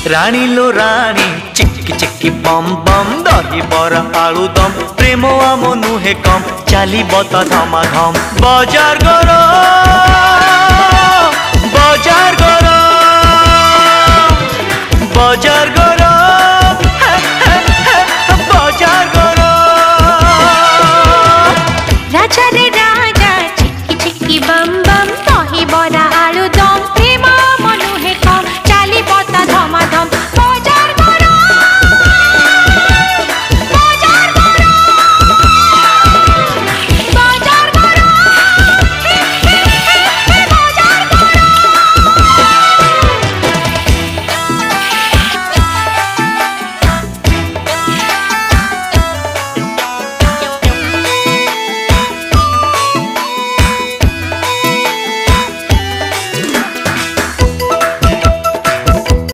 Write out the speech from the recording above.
राणी लो राणी चिक्की चिक्की बम बम दही बरा आलू दम प्रेम आम नुहे कम चाली बता धमा धम बाजार गरम बाजार गरम बाजार गरम।